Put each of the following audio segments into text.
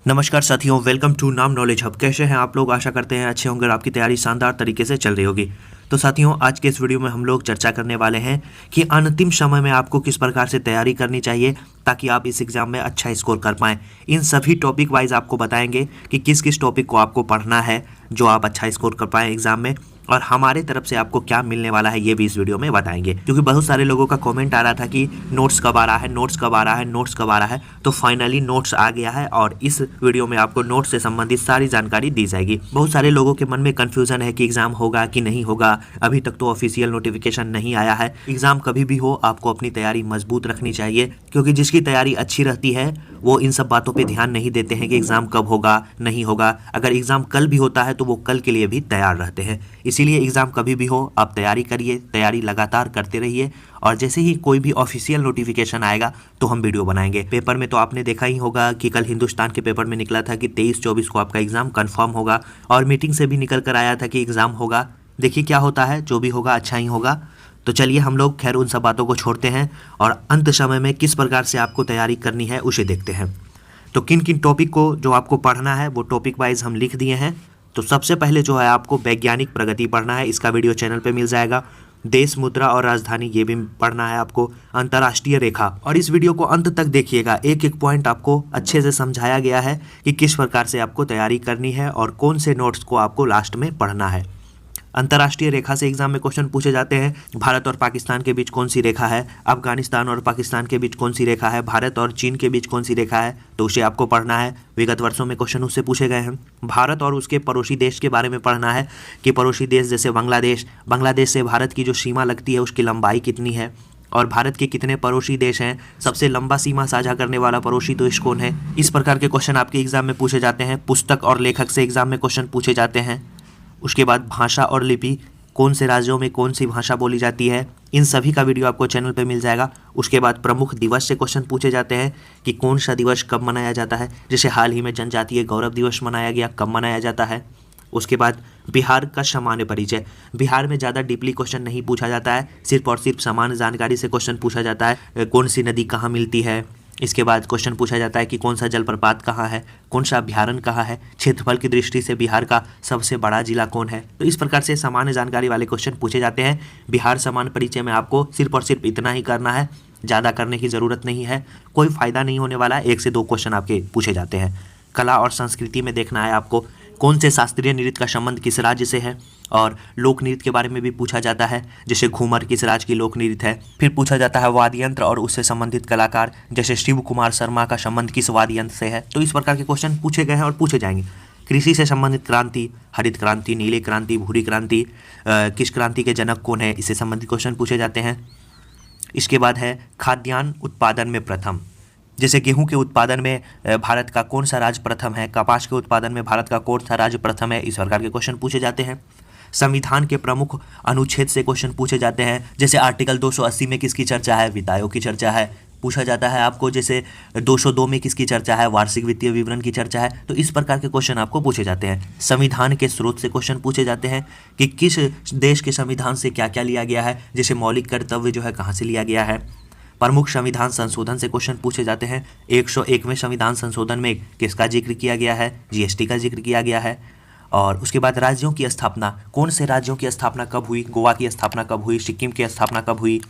नमस्कार साथियों, welcome to नाम नॉलेज हब। कैसे हैं आप लोग? आशा करते हैं अच्छे होंगे और आपकी तैयारी शानदार तरीके से चल रही होगी। तो साथियों, आज के इस वीडियो में हम लोग चर्चा करने वाले हैं कि अंतिम समय में आपको किस प्रकार से तैयारी करनी चाहिए ताकि आप इस एग्ज़ाम में अच्छा स्कोर कर पाएँ। इन सभी टॉपिक वाइज आपको बताएंगे कि किस किस टॉपिक को आपको पढ़ना है जो आप अच्छा स्कोर कर पाएँ एग्ज़ाम में, और हमारे तरफ से आपको क्या मिलने वाला है ये भी इस वीडियो में बताएंगे। क्योंकि बहुत सारे लोगों का कमेंट आ रहा था कि नोट्स कब आ रहा है, नोट्स कब आ रहा है, नोट्स कब आ रहा है। तो फाइनली नोट्स आ गया है और इस वीडियो में आपको नोट्स से संबंधित सारी जानकारी दी जाएगी। बहुत सारे लोगों के मन में कन्फ्यूजन है कि एग्ज़ाम होगा कि नहीं होगा। अभी तक तो ऑफिशियल नोटिफिकेशन नहीं आया है। एग्ज़ाम कभी भी हो, आपको अपनी तैयारी मजबूत रखनी चाहिए, क्योंकि जिसकी तैयारी अच्छी रहती है वो इन सब बातों पे ध्यान नहीं देते हैं कि एग्ज़ाम कब होगा, नहीं होगा। अगर एग्ज़ाम कल भी होता है तो वो कल के लिए भी तैयार रहते हैं। इसीलिए एग्ज़ाम कभी भी हो, आप तैयारी करिए, तैयारी लगातार करते रहिए, और जैसे ही कोई भी ऑफिशियल नोटिफिकेशन आएगा तो हम वीडियो बनाएंगे। पेपर में तो आपने देखा ही होगा कि कल हिंदुस्तान के पेपर में निकला था कि 23-24 को आपका एग्ज़ाम कंफर्म होगा, और मीटिंग से भी निकल कर आया था कि एग्ज़ाम होगा। देखिए क्या होता है, जो भी होगा अच्छा ही होगा। तो चलिए हम लोग खैर उन सब बातों को छोड़ते हैं और अंत समय में किस प्रकार से आपको तैयारी करनी है उसे देखते हैं। तो किन किन टॉपिक को जो आपको पढ़ना है वो टॉपिक वाइज हम लिख दिए हैं। तो सबसे पहले जो है आपको वैज्ञानिक प्रगति पढ़ना है, इसका वीडियो चैनल पे मिल जाएगा। देश, मुद्रा और राजधानी ये भी पढ़ना है आपको। अंतर्राष्ट्रीय रेखा, और इस वीडियो को अंत तक देखिएगा, एक एक पॉइंट आपको अच्छे से समझाया गया है कि किस प्रकार से आपको तैयारी करनी है और कौन से नोट्स को आपको लास्ट में पढ़ना है। अंतर्राष्ट्रीय रेखा से एग्जाम में क्वेश्चन पूछे जाते हैं। भारत और पाकिस्तान के बीच कौन सी रेखा है, अफगानिस्तान और पाकिस्तान के बीच कौन सी रेखा है, भारत और चीन के बीच कौन सी रेखा है, तो उसे आपको पढ़ना है। विगत वर्षों में क्वेश्चन उससे पूछे गए हैं। भारत और उसके पड़ोसी देश के बारे में पढ़ना है कि पड़ोसी देश जैसे बांग्लादेश से भारत की जो सीमा लगती है उसकी लंबाई कितनी है, और भारत के कितने पड़ोसी देश हैं, सबसे लंबा सीमा साझा करने वाला पड़ोसी देश कौन है। इस प्रकार के क्वेश्चन आपके एग्जाम में पूछे जाते हैं। पुस्तक और लेखक से एग्जाम में क्वेश्चन पूछे जाते हैं। उसके बाद भाषा और लिपि, कौन से राज्यों में कौन सी भाषा बोली जाती है, इन सभी का वीडियो आपको चैनल पे मिल जाएगा। उसके बाद प्रमुख दिवस से क्वेश्चन पूछे जाते हैं कि कौन सा दिवस कब मनाया जाता है, जैसे हाल ही में जनजातीय गौरव दिवस मनाया गया, कब मनाया जाता है। उसके बाद बिहार का सामान्य परिचय, बिहार में ज़्यादा डीपली क्वेश्चन नहीं पूछा जाता है, सिर्फ और सिर्फ सामान्य जानकारी से क्वेश्चन पूछा जाता है। कौन सी नदी कहाँ मिलती है। इसके बाद क्वेश्चन पूछा जाता है कि कौन सा जलप्रपात कहाँ है, कौन सा अभ्यारण्य कहाँ है, क्षेत्रफल की दृष्टि से बिहार का सबसे बड़ा जिला कौन है। तो इस प्रकार से सामान्य जानकारी वाले क्वेश्चन पूछे जाते हैं। बिहार सामान्य परिचय में आपको सिर्फ और सिर्फ इतना ही करना है, ज़्यादा करने की ज़रूरत नहीं है, कोई फ़ायदा नहीं होने वाला है। 1 से 2 क्वेश्चन आपके पूछे जाते हैं। कला और संस्कृति में देखना है आपको कौन से शास्त्रीय नृत्य का संबंध किस राज्य से है, और लोक नृत्य के बारे में भी पूछा जाता है, जैसे घूमर किस राज्य की लोक नृत्य है। फिर पूछा जाता है वाद्य यंत्र और उससे संबंधित कलाकार, जैसे शिव कुमार शर्मा का संबंध किस वाद्य यंत्र से है। तो इस प्रकार के क्वेश्चन पूछे गए हैं और पूछे जाएंगे। कृषि से संबंधित क्रांति, हरित क्रांति, नीली क्रांति, भूरी क्रांति, किस क्रांति के जनक कौन है, इससे संबंधित क्वेश्चन पूछे जाते हैं। इसके बाद है खाद्यान्न उत्पादन में प्रथम, जैसे गेहूं के उत्पादन में भारत का कौन सा राज्य प्रथम है, कपास के उत्पादन में भारत का कौन सा राज्य प्रथम है। इस प्रकार के क्वेश्चन पूछे जाते हैं। संविधान के प्रमुख अनुच्छेद से क्वेश्चन पूछे जाते हैं, जैसे आर्टिकल 280 में किसकी चर्चा है, वित्तायोग की चर्चा है। पूछा जाता है आपको जैसे 202 में किसकी चर्चा है, वार्षिक वित्तीय विवरण की चर्चा है। तो इस प्रकार के क्वेश्चन आपको पूछे जाते हैं। संविधान के स्रोत से क्वेश्चन पूछे जाते हैं कि किस देश के संविधान से क्या क्या लिया गया है, जैसे मौलिक कर्तव्य जो है कहाँ से लिया गया है। प्रमुख संविधान संशोधन से क्वेश्चन पूछे जाते हैं। 101वें संविधान संशोधन में किसका जिक्र किया गया है, जीएसटी का जिक्र किया गया है। और उसके बाद राज्यों की स्थापना, कौन से राज्यों की स्थापना कब हुई, गोवा की स्थापना कब हुई, सिक्किम की स्थापना कब हुई।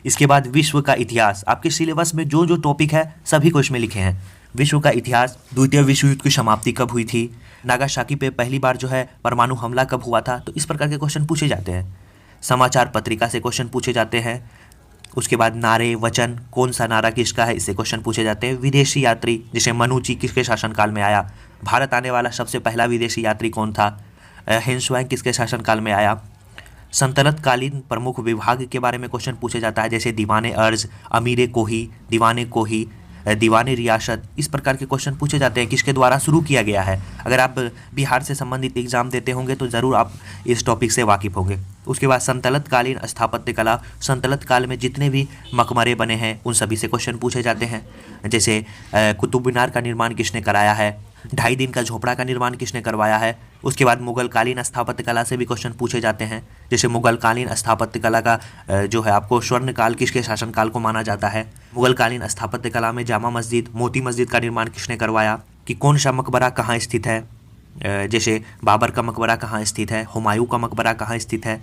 इसके बाद विश्व का इतिहास, आपके सिलेबस में जो जो टॉपिक है सभी को इसमें लिखे हैं। विश्व का इतिहास, द्वितीय विश्व युद्ध की समाप्ति कब हुई थी, नागासाकी पे पहली बार जो है परमाणु हमला कब हुआ था। तो इस प्रकार के क्वेश्चन पूछे जाते हैं। समाचार पत्रिका से क्वेश्चन पूछे जाते हैं। उसके बाद नारे वचन, कौन सा नारा किसका है, इससे क्वेश्चन पूछे जाते हैं। विदेशी यात्री, जैसे मनुची किसके शासनकाल में आया, भारत आने वाला सबसे पहला विदेशी यात्री कौन था, हेन्सवांग किसके शासनकाल में आया। सल्तनतकालीन प्रमुख विभाग के बारे में क्वेश्चन पूछे जाता है, जैसे दीवाने अर्ज, अमीरे कोही, दीवाने कोही, दीवानी रियासत। इस प्रकार के क्वेश्चन पूछे जाते हैं, किसके द्वारा शुरू किया गया है। अगर आप बिहार से संबंधित एग्जाम देते होंगे तो ज़रूर आप इस टॉपिक से वाकिफ़ होंगे। उसके बाद संतलतकालीन स्थापत्य कला, संतलत काल में जितने भी मकबरे बने हैं उन सभी से क्वेश्चन पूछे जाते हैं, जैसे कुतुब मीनार का निर्माण किसने कराया है, 2.5 दिन का झोपड़ा का निर्माण किसने करवाया है। उसके बाद मुगलकालीन स्थापत्य कला से भी क्वेश्चन पूछे जाते हैं, जैसे मुगलकालीन स्थापत्य कला का जो है आपको स्वर्ण काल किसके शासनकाल को माना जाता है। मुगलकालीन स्थापत्य कला में जामा मस्जिद, मोती मस्जिद का निर्माण किसने करवाया। कि कौन सा मकबरा कहाँ स्थित है, जैसे बाबर का मकबरा कहाँ स्थित है, हुमायूं का मकबरा कहाँ स्थित है।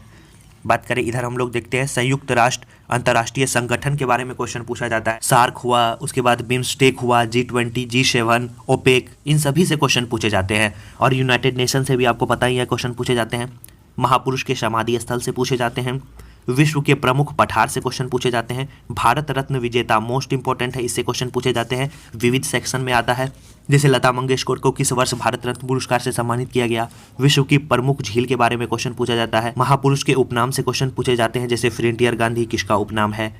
बात करें इधर हम लोग देखते हैं संयुक्त राष्ट्र अंतर्राष्ट्रीय संगठन के बारे में क्वेश्चन पूछा जाता है। सार्क हुआ, उसके बाद बिम्स्टेक हुआ, G20, G7, ओपेक, इन सभी से क्वेश्चन पूछे जाते हैं। और यूनाइटेड नेशन से भी आपको पता ही है क्वेश्चन पूछे जाते हैं। महापुरुष के समाधि स्थल से पूछे जाते हैं। विश्व के प्रमुख पठार से क्वेश्चन पूछे जाते हैं। भारत रत्न विजेता मोस्ट इंपॉर्टेंट है, इससे क्वेश्चन पूछे जाते हैं। विविध सेक्शन में आता है, जैसे लता मंगेशकर को किस वर्ष भारत रत्न पुरस्कार से सम्मानित किया गया। विश्व की प्रमुख झील के बारे में क्वेश्चन पूछा जाता है। महापुरुष के उपनाम से क्वेश्चन पूछे जाते हैं, जैसे फ्रंटियर गांधी किसका उपनाम है।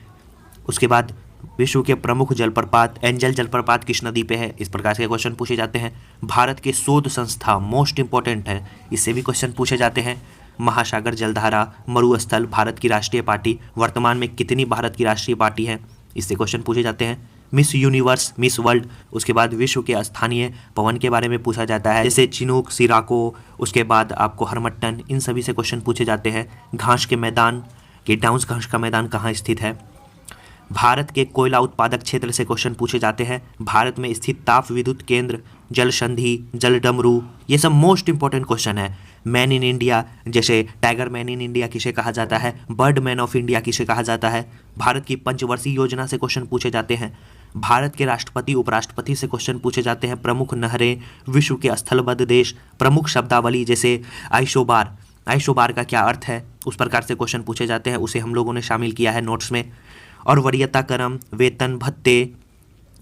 उसके बाद विश्व के प्रमुख जलप्रपात, एंजल जलप्रपात किस नदी पे है, इस प्रकार के क्वेश्चन पूछे जाते हैं। भारत के शोध संस्था मोस्ट इंपॉर्टेंट है, इससे भी क्वेश्चन पूछे जाते हैं। महासागर जलधारा, मरुस्थल, भारत की राष्ट्रीय पार्टी, वर्तमान में कितनी भारत की राष्ट्रीय पार्टी है, इससे क्वेश्चन पूछे जाते हैं। मिस यूनिवर्स, मिस वर्ल्ड, उसके बाद विश्व के स्थानीय पवन के बारे में पूछा जाता है, जैसे चिनूक, सिराको, उसके बाद आपको हरमट्टन, इन सभी से क्वेश्चन पूछे जाते हैं। घास के मैदान, डाउन्स घास का मैदान कहाँ स्थित है। भारत के कोयला उत्पादक क्षेत्र से क्वेश्चन पूछे जाते हैं। भारत में स्थित ताप विद्युत केंद्र, जल संधि, जल डमरू, ये सब मोस्ट इंपॉर्टेंट क्वेश्चन है। मैन इन इंडिया, जैसे टाइगर मैन इन इंडिया किसे कहा जाता है, बर्ड मैन ऑफ इंडिया किसे कहा जाता है। भारत की पंचवर्षीय योजना से क्वेश्चन पूछे जाते हैं। भारत के राष्ट्रपति उपराष्ट्रपति से क्वेश्चन पूछे जाते हैं। प्रमुख नहरें, विश्व के स्थलबद्ध देश, प्रमुख शब्दावली, जैसे आइसोबार, आइसोबार का क्या अर्थ है, उस प्रकार से क्वेश्चन पूछे जाते हैं, उसे हम लोगों ने शामिल किया है नोट्स में। और वरीयता क्रम, वेतन भत्ते,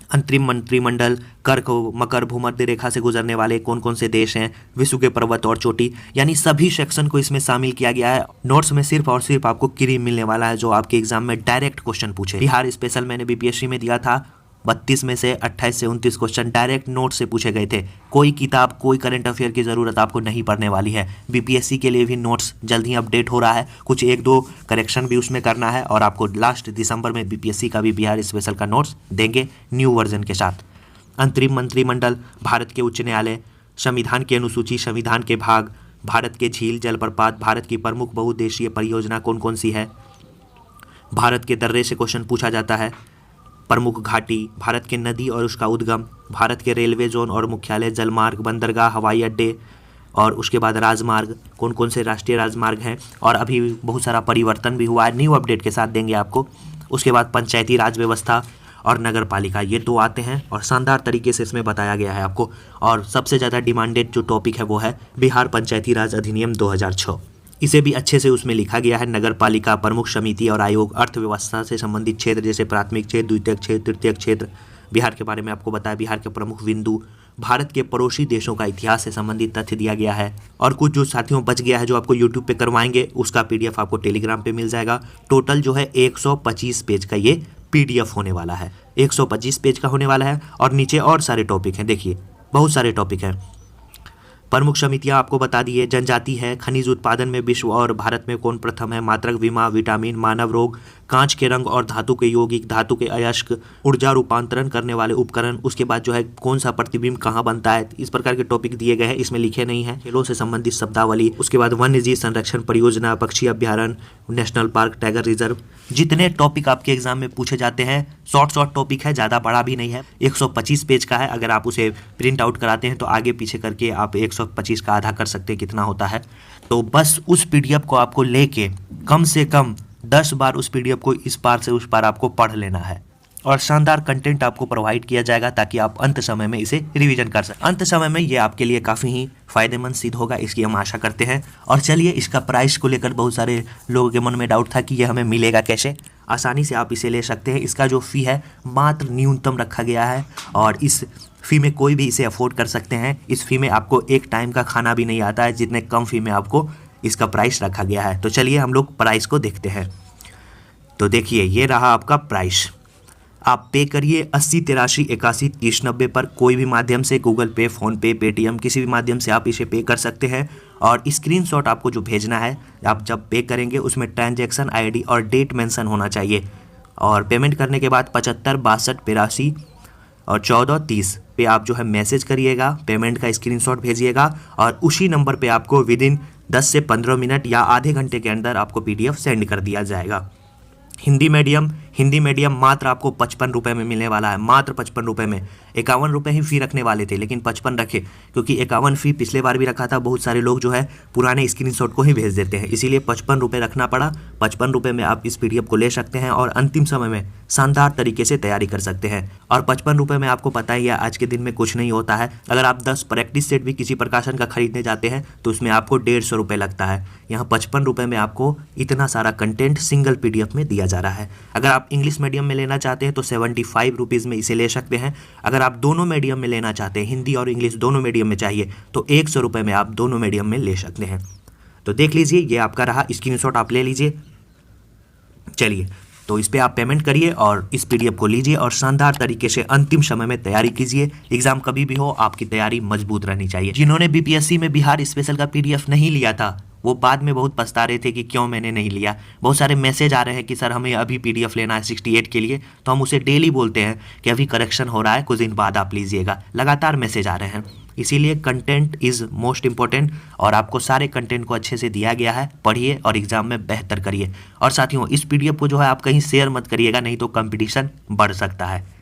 अंतरिम मंत्रिमंडल, कर को मकर भूमध्य रेखा से गुजरने वाले कौन कौन से देश हैं, विश्व के पर्वत और चोटी, यानी सभी सेक्शन को इसमें शामिल किया गया है। नोट्स में सिर्फ और सिर्फ आपको क्री मिलने वाला है जो आपके एग्जाम में डायरेक्ट क्वेश्चन पूछे। बिहार स्पेशल मैंने बीपीएससी में दिया था, 32 में से 28 से 29 क्वेश्चन डायरेक्ट नोट से पूछे गए थे। कोई किताब, कोई करंट अफेयर की ज़रूरत आपको नहीं पड़ने वाली है। बीपीएससी के लिए भी नोट्स जल्द ही अपडेट हो रहा है, कुछ 1-2 करेक्शन भी उसमें करना है, और आपको लास्ट दिसंबर में बीपीएससी का भी बिहार स्पेशल का नोट्स देंगे न्यू वर्जन के साथ। अंतरिम मंत्रिमंडल, भारत के उच्च न्यायालय, संविधान की अनुसूची, संविधान के भाग, भारत के झील जलप्रपात, भारत की प्रमुख बहुउद्देशीय परियोजना कौन कौन सी है। भारत के दर्रे से क्वेश्चन पूछा जाता है। प्रमुख घाटी, भारत के नदी और उसका उद्गम, भारत के रेलवे जोन और मुख्यालय, जलमार्ग, बंदरगाह, हवाई अड्डे, और उसके बाद राजमार्ग, कौन कौन से राष्ट्रीय राजमार्ग हैं, और अभी बहुत सारा परिवर्तन भी हुआ है, न्यू अपडेट के साथ देंगे आपको। उसके बाद पंचायती राज व्यवस्था और नगर पालिका, ये 2 आते हैं और शानदार तरीके से इसमें बताया गया है आपको। और सबसे ज़्यादा डिमांडेड जो टॉपिक है वो है बिहार पंचायती राज अधिनियम 2006, इसे भी अच्छे से उसमें लिखा गया है। नगर पालिका, प्रमुख समिति और आयोग, अर्थव्यवस्था से संबंधित क्षेत्र, जैसे प्राथमिक क्षेत्र, द्वितीयक क्षेत्र, तृतीयक क्षेत्र। बिहार के बारे में आपको बताया, बिहार के प्रमुख बिंदु, भारत के पड़ोसी देशों का इतिहास से संबंधित तथ्य दिया गया है। और कुछ जो साथियों बच गया है जो आपको यूट्यूब पे करवाएंगे, उसका पीडीएफ आपको टेलीग्राम पे मिल जाएगा। टोटल जो है 125 पेज का ये पीडीएफ होने वाला है, 125 पेज का होने वाला है। और नीचे और सारे टॉपिक हैं, देखिए बहुत सारे टॉपिक हैं। प्रमुख समितियां आपको बता दिए, जनजाति है, खनिज उत्पादन में विश्व और भारत में कौन प्रथम है, मात्रक बीमा, विटामिन, मानव रोग, कांच के रंग और धातु के यौगिक, धातु के अयस्क, ऊर्जा रूपांतरण करने वाले उपकरण, उसके बाद जो है कौन सा प्रतिबिंब कहाँ बनता है, इस प्रकार के टॉपिक दिए गए हैं, इसमें लिखे नहीं है। खेलों से संबंधित शब्दावली, उसके बाद वन्य जीव संरक्षण परियोजना, पक्षी अभ्यारण्य, नेशनल पार्क, टाइगर रिजर्व, जितने टॉपिक आपके एग्जाम में पूछे जाते हैं शॉर्ट टॉपिक है, ज़्यादा बड़ा भी नहीं है। 125 पेज का है, अगर आप उसे प्रिंट आउट कराते हैं तो आगे पीछे करके आप 125 का आधा कर सकते हैं कितना होता है। तो बस उस पीडीएफ को आपको लेके कम से कम 10 बार उस पीडीएफ को इस पार से उस पार आपको पढ़ लेना है, और शानदार कंटेंट आपको प्रोवाइड किया जाएगा ताकि आप अंत समय में इसे रिवीजन कर सकें। अंत समय में ये आपके लिए काफ़ी ही फायदेमंद सिद्ध होगा, इसकी हम आशा करते हैं। और चलिए, इसका प्राइस को लेकर बहुत सारे लोगों के मन में डाउट था कि ये हमें मिलेगा कैसे। आसानी से आप इसे ले सकते हैं। इसका जो फ़ी है मात्र न्यूनतम रखा गया है, और इस फ़ी में कोई भी इसे अफोर्ड कर सकते हैं। इस फ़ी में आपको एक टाइम का खाना भी नहीं आता है, जितने कम फ़ी में आपको इसका प्राइस रखा गया है। तो चलिए हम लोग प्राइस को देखते हैं। तो देखिए, ये रहा आपका प्राइस। आप पे करिए 80 83 81 30 90 पर, कोई भी माध्यम से, गूगल पे, फ़ोनपे, पेटीएम, किसी भी माध्यम से आप इसे पे कर सकते हैं। और स्क्रीनशॉट आपको जो भेजना है, आप जब पे करेंगे उसमें ट्रांजैक्शन आईडी और डेट मेंशन होना चाहिए। और पेमेंट करने के बाद 75 62 83 और 14 30 पे आप जो है मैसेज करिएगा, पेमेंट का स्क्रीनशॉट भेजिएगा, और उसी नंबर पे आपको विदिन 10 से 15 मिनट या आधे घंटे के अंदर आपको पीडीएफ सेंड कर दिया जाएगा। हिंदी मीडियम हिंदी मीडियम मात्र आपको 55 रुपये में मिलने वाला है, मात्र 55 रुपये में। 51 रुपये ही फ़ी रखने वाले थे, लेकिन 55 रखे, क्योंकि 51 फ़ी पिछले बार भी रखा था। बहुत सारे लोग जो है पुराने स्क्रीनशॉट को ही भेज देते हैं, इसीलिए 55 रुपये रखना पड़ा। 55 रुपये में आप इस PDF को ले सकते हैं और अंतिम समय में शानदार तरीके से तैयारी कर सकते हैं। और 55 रुपये में आपको पता ही है आज के दिन में कुछ नहीं होता है। अगर आप 10 प्रैक्टिस सेट भी किसी प्रकाशन का खरीदने जाते हैं तो उसमें आपको 150 रुपये लगता है। यहाँ 55 रुपये में आपको इतना सारा कंटेंट सिंगल PDF में दिया जा रहा है। अगर आप इंग्लिश मीडियम में लेना चाहते हैं तो 75 रुपीज़ में इसे ले सकते हैं। अगर आप दोनों मीडियम में लेना चाहते हैं, हिंदी और इंग्लिश दोनों मीडियम में चाहिए, तो 100 रुपये में आप दोनों मीडियम में ले सकते हैं। तो देख लीजिए, ये आपका रहा, स्क्रीनशॉट आप ले लीजिए। चलिए, तो इस पर आप पेमेंट करिए और इस PDF को लीजिए और शानदार तरीके से अंतिम समय में तैयारी कीजिए। एग्जाम कभी भी हो, आपकी तैयारी मजबूत रहनी चाहिए। जिन्होंने BPSC में बिहार स्पेशल का PDF नहीं लिया था, वो बाद में बहुत पछता रहे थे कि क्यों मैंने नहीं लिया। बहुत सारे मैसेज आ रहे हैं कि सर हमें अभी PDF लेना है 68 के लिए, तो हम उसे डेली बोलते हैं कि अभी करेक्शन हो रहा है, कुछ दिन बाद आप लीजिएगा। लगातार मैसेज आ रहे हैं, इसीलिए कंटेंट इज़ मोस्ट इंपॉर्टेंट और आपको सारे कंटेंट को अच्छे से दिया गया है। पढ़िए और एग्जाम में बेहतर करिए। और साथियों, इस PDF को जो है आप कहीं शेयर मत करिएगा, नहीं तो कंपटीशन बढ़ सकता है।